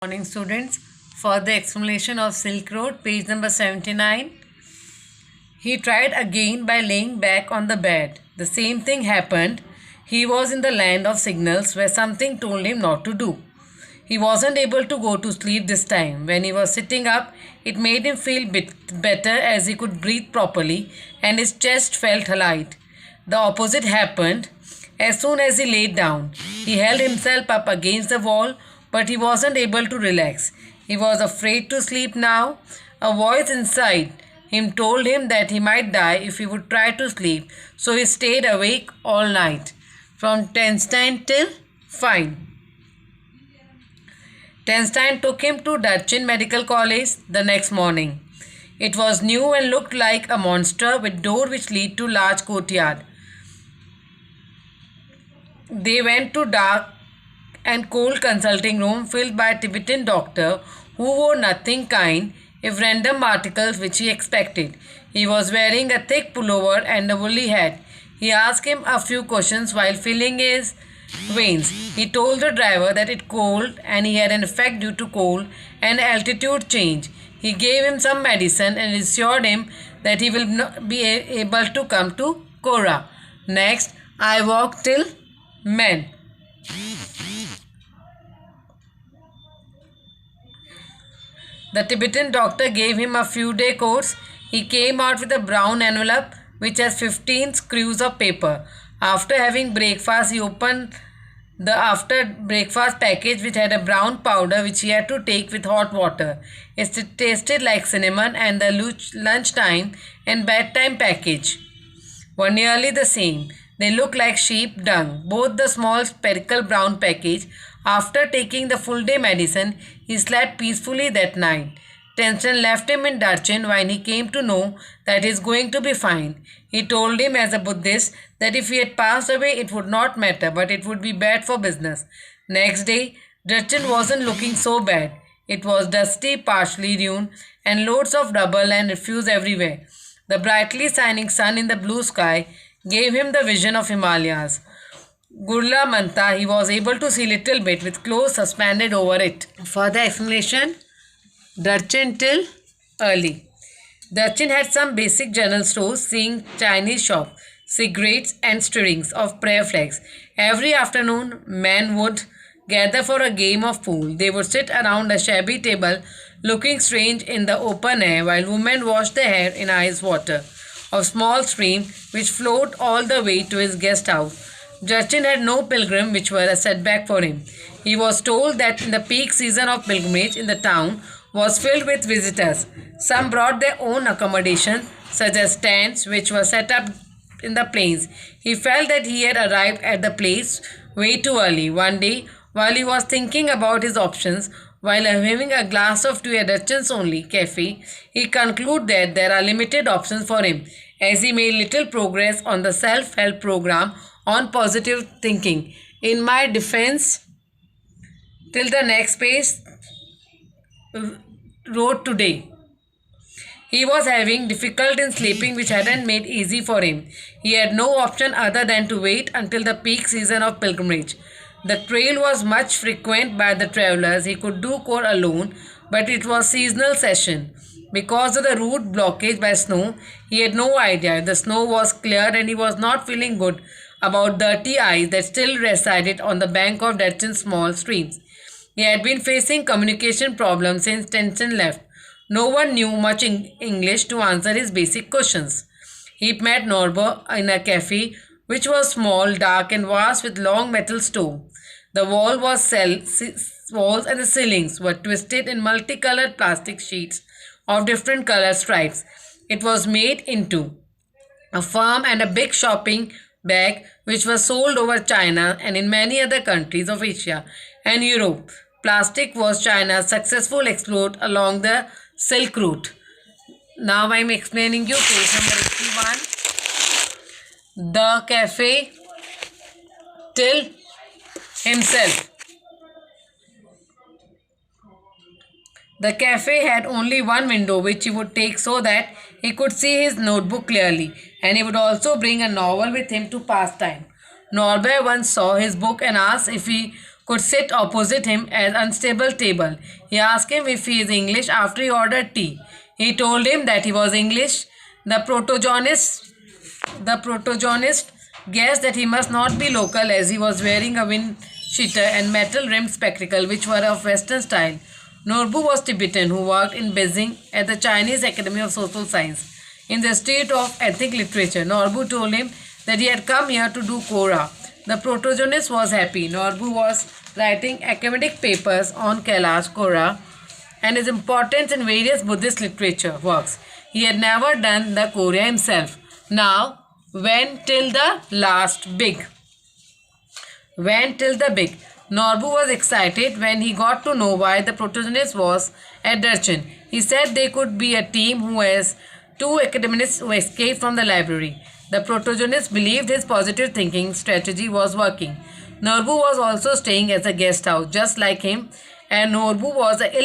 Morning, students. For the explanation of Silk Road, page number 79. He tried again by laying back on the bed. The same thing happened. He was in the land of signals where something told him not to do. He wasn't able to go to sleep this time. When he was sitting up, it made him feel bit better as he could breathe properly and his chest felt light. The opposite happened. As soon as he laid down, he held himself up against the wall, but he wasn't able to relax. He was afraid to sleep now. A voice inside him told him that he might die if he would try to sleep, so he stayed awake all night, from Tenstein till fine. Tenstein took him to Durchin Medical College the next morning. It was new and looked like a monster with door which lead to large courtyard. They went to dark and cold consulting room filled by a Tibetan doctor who wore nothing kind if random articles which he expected. He was wearing a thick pullover and a woolly hat. He asked him a few questions while feeling his veins. He told the driver that it cold and he had an effect due to cold and altitude change. He gave him some medicine and assured him that he will not be able to come to Kora. Next, I walked till men. The Tibetan doctor gave him a few-day course. He came out with a brown envelope which has 15 screws of paper. After having breakfast, he opened the after breakfast package which had a brown powder which he had to take with hot water. It tasted like cinnamon, and the lunchtime and bedtime package were nearly the same. They looked like sheep dung. Both the small spherical brown package. After taking the full day medicine, he slept peacefully that night. Tension left him in Durchin when he came to know that he is going to be fine. He told him as a Buddhist that if he had passed away it would not matter, but it would be bad for business. Next day, Durchin wasn't looking so bad. It was dusty, partially ruined, and loads of rubble and refuse everywhere. The brightly shining sun in the blue sky gave him the vision of Himalayas. Gurla Manta, he was able to see little bit with clothes suspended over it. Further explanation, Durchin till early. Durchin had some basic general stores, seeing Chinese shop, cigarettes and strings of prayer flags. Every afternoon, men would gather for a game of pool. They would sit around a shabby table looking strange in the open air while women washed their hair in ice water of small stream which flowed all the way to his guest house. Durchin had no pilgrim which were a setback for him. He was told that in the peak season of pilgrimage in the town was filled with visitors. Some brought their own accommodation such as tents which were set up in the plains. He felt that he had arrived at the place way too early. One day, while he was thinking about his options, while having a glass of tea at Durchin's only cafe, he concluded that there are limited options for him, as he made little progress on the self-help program on positive thinking. In my defense, till the next page, wrote today. He was having difficulty in sleeping which hadn't made easy for him. He had no option other than to wait until the peak season of pilgrimage. The trail was much frequented by the travelers. He could do Kor alone, but it was seasonal session. Because of the route blockage by snow, he had no idea if the snow was cleared, and he was not feeling good about dirty ice that still resided on the bank of Durchin's small streams. He had been facing communication problems since Tension left. No one knew much English to answer his basic questions. He met Norber in a cafe which was small, dark and vast with long metal stove. The walls and the ceilings were twisted in multicolored plastic sheets of different color stripes. It was made into a farm and a big shopping bag which was sold over China and in many other countries of Asia and Europe. Plastic was China's successful export along the Silk Route. Now I am explaining you page number 81. The cafe till himself. The cafe had only one window which he would take so that he could see his notebook clearly, and he would also bring a novel with him to pass time. Norbert once saw his book and asked if he could sit opposite him at unstable table. He asked him if he is English after he ordered tea. He told him that he was English. The protagonist guessed that he must not be local as he was wearing a wind cheater and metal-rimmed spectacles which were of Western style. Norbu was Tibetan who worked in Beijing at the Chinese Academy of Social Science in the Institute of Ethnic Literature. Norbu told him that he had come here to do Kora. The protagonist was happy. Norbu was writing academic papers on Kailash Kora and his importance in various Buddhist literature works. He had never done the Korya himself. Now, went till the big. Norbu was excited when he got to know why the protagonist was at Durchin. He said they could be a team who has two academics who escaped from the library. The protagonist believed his positive thinking strategy was working. Norbu was also staying as a guest house, just like him, and Norbu was a